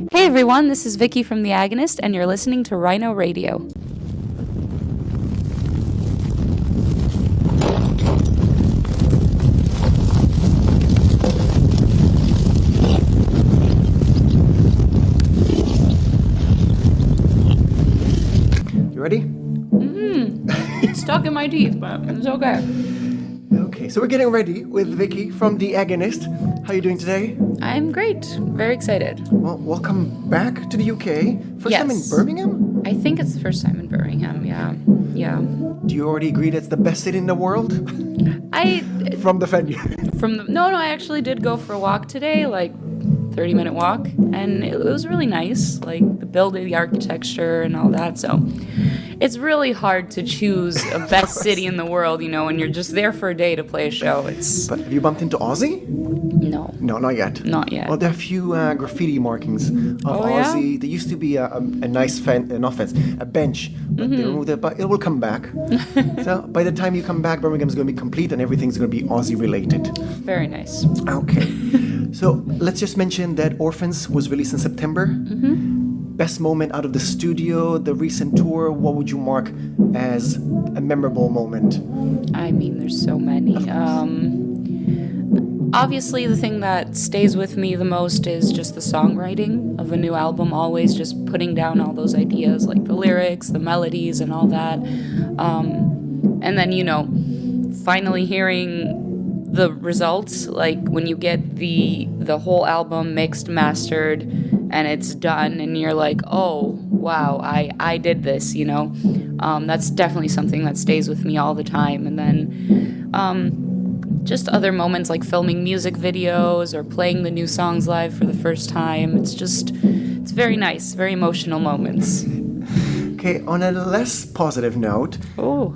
Hey everyone, this is Vicky from the Agonist, and you're listening to Rhino Radio. You ready? It's stuck in my teeth, but it's okay. Okay, so we're getting ready with Vicky from the Agonist. How are you doing today? I'm great. Very excited. Well, welcome back to the UK. First time in Birmingham? I think it's the first time in Birmingham, yeah. Do you already agree that's the best city in the world? From the venue. No, I actually did go for a walk today, like 30-minute walk, and it was really nice, like the building, the architecture, and all that. So it's really hard to choose a best city in the world, when you're just there for a day to play a show. But have you bumped into Aussie? No. No, not yet. Not yet. Well, there are a few graffiti markings of Aussie. Yeah? There used to be a nice a bench, but they removed it, but it will come back. So by the time you come back, Birmingham's going to be complete and everything's going to be Aussie related. Very nice. Okay. So let's just mention that Orphans was released in September. Best moment out of the studio, the recent tour, what would you mark as a memorable moment? I mean, there's so many. Obviously, the thing that stays with me the most is just the songwriting of a new album, always just putting down all those ideas, like the lyrics, the melodies, and all that. And then, finally hearing the results, like when you get the whole album mixed, mastered, and it's done, and you're like, oh, wow, I did this, That's definitely something that stays with me all the time. And then just other moments like filming music videos or playing the new songs live for the first time. It's very nice, very emotional moments. Okay, on a less positive note, you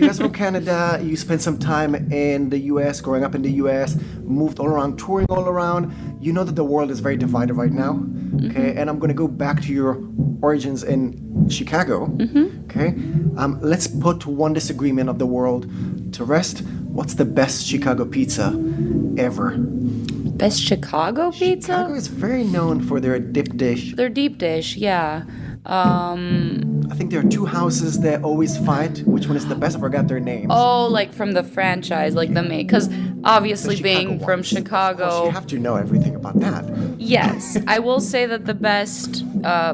guys from Canada, you spent some time in the US, growing up in the US, moved all around, touring all around. You know that the world is very divided right now, okay? And I'm going to go back to your origins in Chicago, okay? Let's put one disagreement of the world to rest. What's the best Chicago pizza ever? Best Chicago pizza? Chicago is very known for their dip dish. Their deep dish, yeah. I think there are two houses that always fight. Which one is the best? I forgot their names. Oh, like from the franchise, like the main. Because obviously being from Chicago... Of course, you have to know everything about that. Yes. I will say that the best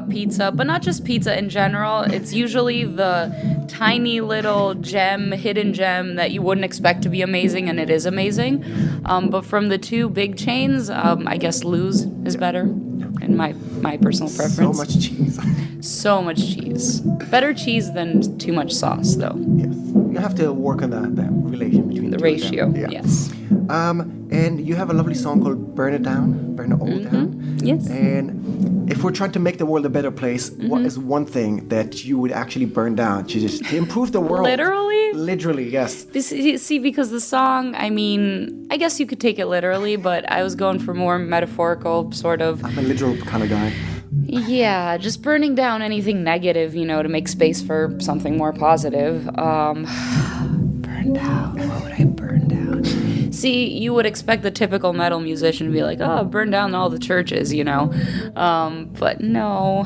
pizza, but not just pizza in general, it's usually the tiny little hidden gem that you wouldn't expect to be amazing, and it is amazing. But from the two big chains, I guess Lou's is better. In my personal preference. So much cheese. So much cheese. Better cheese than too much sauce, though. Yes. You have to work on the relation between the ratio. Yeah. Yes. And you have a lovely song called Burn It Down, Burn It All Down. Yes. And if we're trying to make the world a better place, what is one thing that you would actually burn down to improve the world? Literally? Literally, yes. See, because the song, I mean, I guess you could take it literally, but I was going for more metaphorical sort of. I'm a literal kind of guy. Yeah, just burning down anything negative, to make space for something more positive. Burn down. What would I burn down? See, you would expect the typical metal musician to be like, oh, burn down all the churches, But no.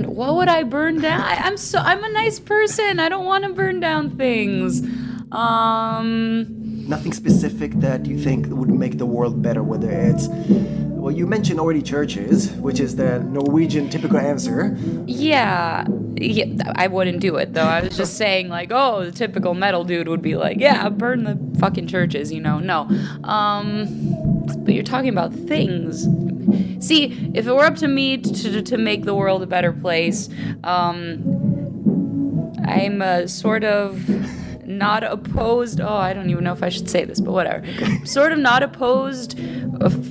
What would I burn down? I'm a nice person. I don't want to burn down things. Nothing specific that you think would make the world better, whether it's... Well, you mentioned already churches, which is the Norwegian typical answer. Yeah, I wouldn't do it, though. I was just saying, like, oh, the typical metal dude would be like, yeah, burn the fucking churches, No. But you're talking about things. See, if it were up to me to make the world a better place, I'm sort of... not opposed. Oh, I don't even know if I should say this, but whatever. Sort of not opposed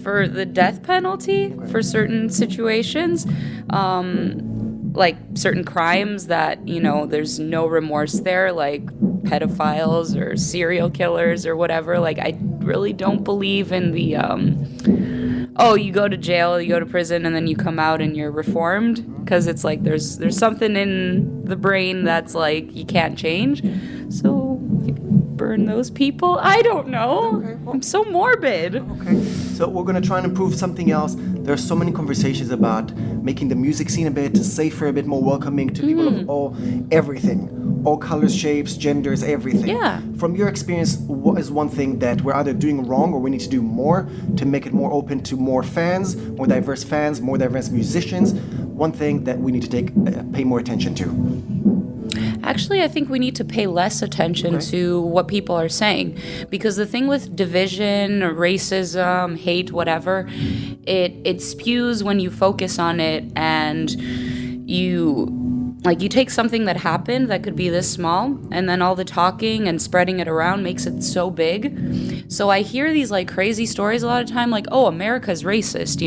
for the death penalty for certain situations, like certain crimes that there's no remorse there, like pedophiles or serial killers or whatever. Like I really don't believe in the you go to jail, you go to prison, and then you come out and you're reformed, because it's like there's something in the brain that's like you can't change. So burn those people. I don't know. Okay, well, I'm so morbid. Okay, so we're gonna try and improve something else. There are so many conversations about making the music scene a bit safer, a bit more welcoming to people of everything, all colors, shapes, genders, everything. Yeah. From your experience, what is one thing that we're either doing wrong or we need to do more to make it more open to more fans, more diverse musicians? One thing that we need to pay more attention to. Actually, I think we need to pay less attention to what people are saying, because the thing with division, racism, hate, whatever, it spews when you focus on it, and you take something that happened that could be this small, and then all the talking and spreading it around makes it so big. So I hear these like crazy stories a lot of time, like, oh, America's racist.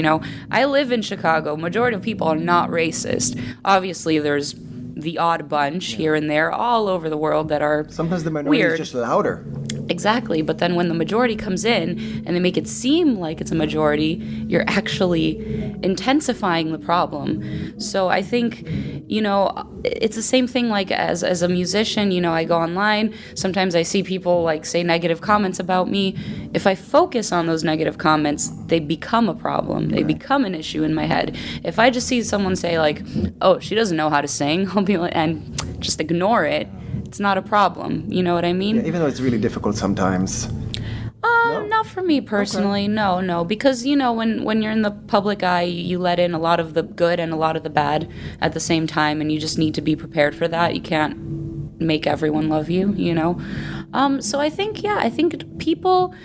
I live in Chicago. Majority of people are not racist. Obviously, there's the odd bunch here and there all over the world that are sometimes the minority weird. Is just louder. Exactly, but then when the majority comes in and they make it seem like it's a majority, you're actually intensifying the problem. So I think, it's the same thing like as a musician, I go online, sometimes I see people like say negative comments about me. If I focus on those negative comments, they become a problem. They become an issue in my head. If I just see someone say like, oh, she doesn't know how to sing, I'll be like, and just ignore it. It's not a problem. You know what I mean? Yeah, even though it's really difficult sometimes. No? Not for me personally. Okay. No. Because, when you're in the public eye, you let in a lot of the good and a lot of the bad at the same time, and you just need to be prepared for that. You can't make everyone love you, So I think people...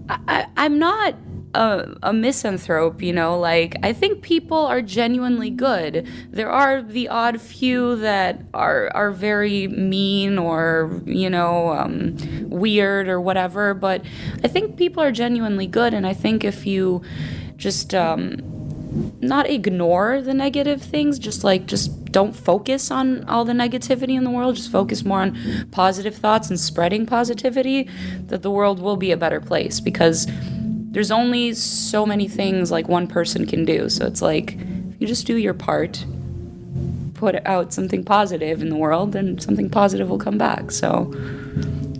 I'm not a misanthrope, I think people are genuinely good. There are the odd few that are very mean or, weird or whatever, but I think people are genuinely good, and I think if you just not ignore the negative things, just don't focus on all the negativity in the world, just focus more on positive thoughts and spreading positivity, that the world will be a better place, because there's only so many things like one person can do. So it's like, if you just do your part, put out something positive in the world, and something positive will come back. So,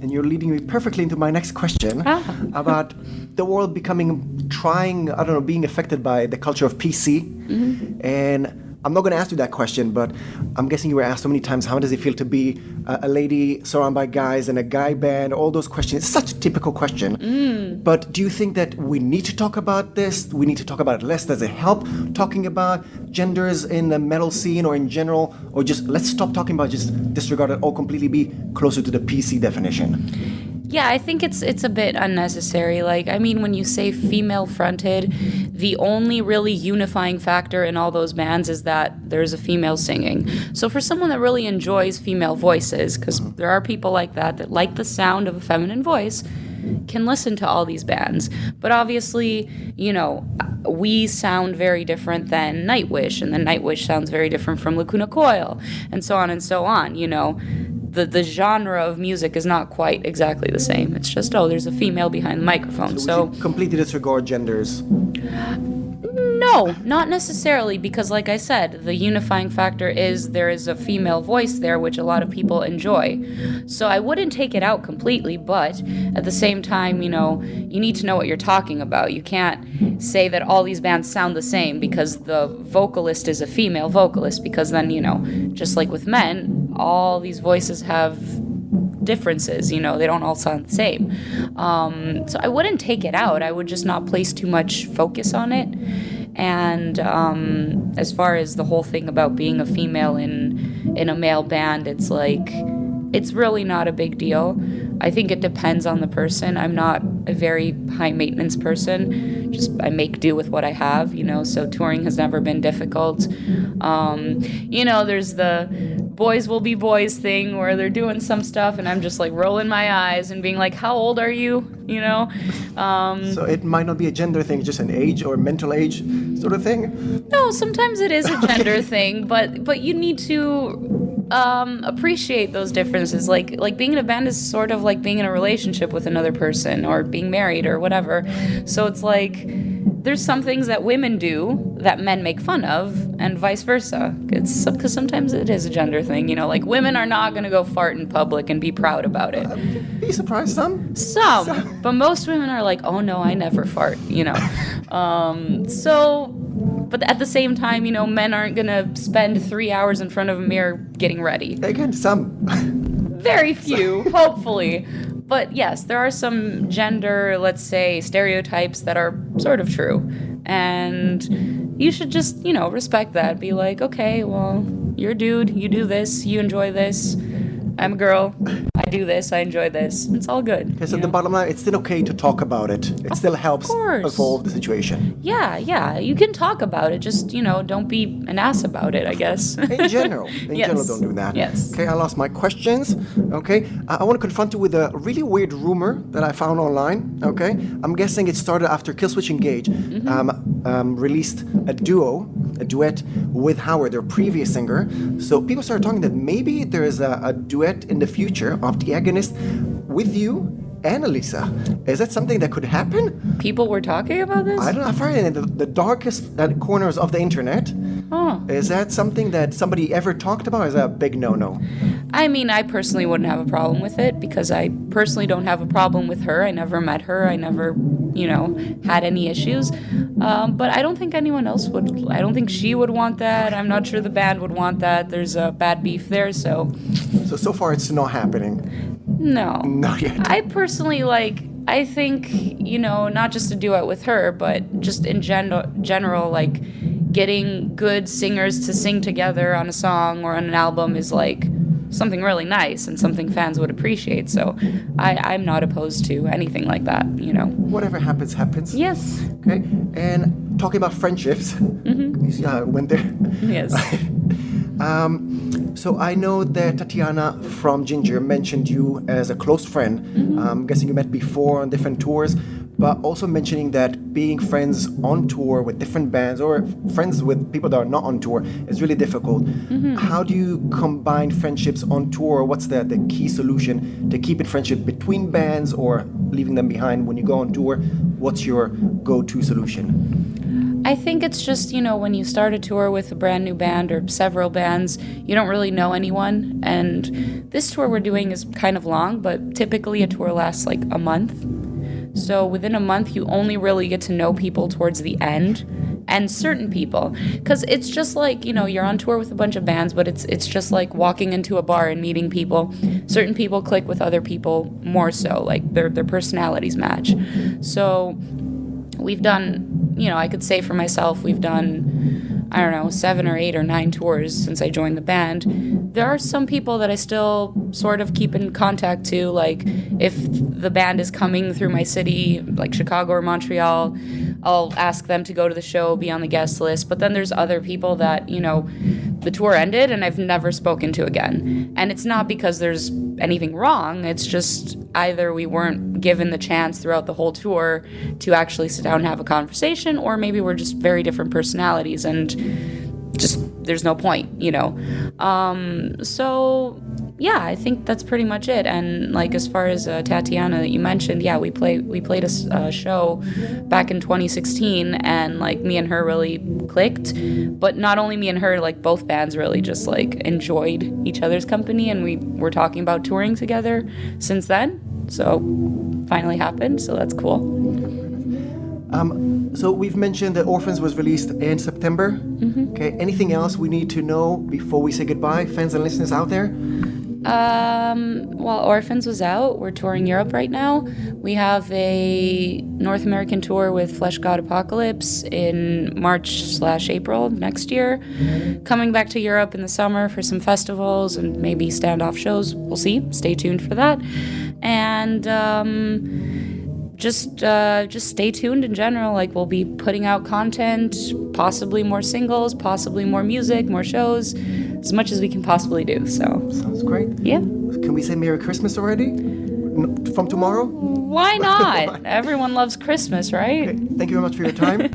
and you're leading me perfectly into my next question about the world being affected by the culture of PC. Mm-hmm. And I'm not going to ask you that question, but I'm guessing you were asked so many times, how does it feel to be a lady surrounded by guys in a guy band? All those questions. It's such a typical question. But do you think that we need to talk about this? We need to talk about it less? Does it help talking about genders in the metal scene or in general? Or just let's stop talking about, just disregard it all completely, be closer to the PC definition? Yeah, I think it's a bit unnecessary. When you say female-fronted, the only really unifying factor in all those bands is that there's a female singing. So for someone that really enjoys female voices, because there are people like that like the sound of a feminine voice, can listen to all these bands. But obviously, we sound very different than Nightwish, and then Nightwish sounds very different from Lacuna Coil, and so on and so on, The genre of music is not quite exactly the same. It's just, there's a female behind the microphone. So we should completely disregard genders? No, not necessarily, because like I said, the unifying factor is there is a female voice there, which a lot of people enjoy. So I wouldn't take it out completely, but at the same time, you need to know what you're talking about. You can't say that all these bands sound the same because the vocalist is a female vocalist, because then, just like with men, all these voices have differences, they don't all sound the same. So I wouldn't take it out. I would just not place too much focus on it. And as far as the whole thing about being a female in a male band, it's like, it's really not a big deal. I think it depends on the person. I'm not a very high maintenance person. I make do with what I have, so touring has never been difficult. There's the boys will be boys thing where they're doing some stuff and I'm just like rolling my eyes and being like, how old are you? So it might not be a gender thing, just an age or mental age sort of thing? No, sometimes it is a gender thing, but you need to appreciate those differences. Like being in a band is sort of like being in a relationship with another person or being married or whatever. So it's like there's some things that women do that men make fun of, and vice versa. It's because sometimes it is a gender thing, you know, like women are not going to go fart in public and be proud about it. Be surprised, some. But most women are like, oh no, I never fart, you know. But at the same time, you know, men aren't going to spend 3 hours in front of a mirror getting ready. Again, some. Very few, hopefully. But yes, there are some gender, let's say, stereotypes that are sort of true. And you should just, you know, respect that. Be like, okay, well, you're a dude, you do this, you enjoy this. I'm a girl, I do this, I enjoy this. It's all good. Okay, so the bottom line, it's still okay to talk about it. It still helps evolve the situation. Yeah, you can talk about it. Just, you know, don't be an ass about it, I guess. In general, don't do that. Yes. Okay, I lost my questions. Okay, I want to confront you with a really weird rumor that I found online. Okay, I'm guessing it started after Killswitch Engage released a duet with Howard, their previous singer. So people started talking that maybe there is a duet in the future of the Agonist with you and Elisa. Is that something that could happen? People were talking about this? I don't know. I found it in the darkest corners of the internet. Oh. Is that something that somebody ever talked about? Or is that a big no-no? I mean, I personally wouldn't have a problem with it because I personally don't have a problem with her. I never met her. I never, you know, had any issues. But I don't think anyone else would. I don't think she would want that. I'm not sure the band would want that. There's a bad beef there, so... So far it's not happening? No. Not yet. I personally, I think, you know, not just a duet with her, but just in general, like, getting good singers to sing together on a song or on an album is, like, something really nice and something fans would appreciate. So I'm not opposed to anything like that, you know. Whatever happens, happens. Yes. Okay. And talking about friendships, you see how I went there? Yes. So I know that Tatiana from Ginger mentioned you as a close friend. I'm guessing you met before on different tours, but also mentioning that being friends on tour with different bands or friends with people that are not on tour is really difficult. How do you combine friendships on tour? What's the key solution to keeping friendship between bands or leaving them behind when you go on tour? What's your go-to solution? I think it's just, you know, when you start a tour with a brand new band or several bands, you don't really know anyone. And this tour we're doing is kind of long, but typically a tour lasts like a month. So within a month, you only really get to know people towards the end, and certain people. Because it's just like, you know, you're on tour with a bunch of bands, but it's just like walking into a bar and meeting people. Certain people click with other people more so, like their personalities match. So we've done... You know, I could say for myself, we've done, I don't know, 7 or 8 or 9 tours since I joined the band. There are some people that I still sort of keep in contact to, like if the band is coming through my city, like Chicago or Montreal, I'll ask them to go to the show, be on the guest list. But then there's other people that, you know, the tour ended and I've never spoken to again. And it's not because there's anything wrong. It's just either we weren't given the chance throughout the whole tour to actually sit down and have a conversation, or maybe we're just very different personalities and just there's no point, you know. So yeah, I think that's pretty much it. And like as far as Tatiana that you mentioned, yeah, we played a show back in 2016, and like me and her really clicked. But not only me and her, like both bands really just like enjoyed each other's company, and we were talking about touring together since then. So finally happened, so that's cool. So we've mentioned that Orphans was released in September. Okay, anything else we need to know before we say goodbye, fans and listeners out there? Well, Orphans was out. We're touring Europe right now. We have a North American tour with Flesh God Apocalypse in March/April next year. Coming back to Europe in the summer for some festivals and maybe standoff shows. We'll see. Stay tuned for that. And just stay tuned in general. Like, we'll be putting out content, possibly more singles, possibly more music, more shows, as much as we can possibly do. So sounds great. Yeah. Can we say Merry Christmas already? From tomorrow? Why not? Everyone loves Christmas, right? Okay. Thank you very much for your time.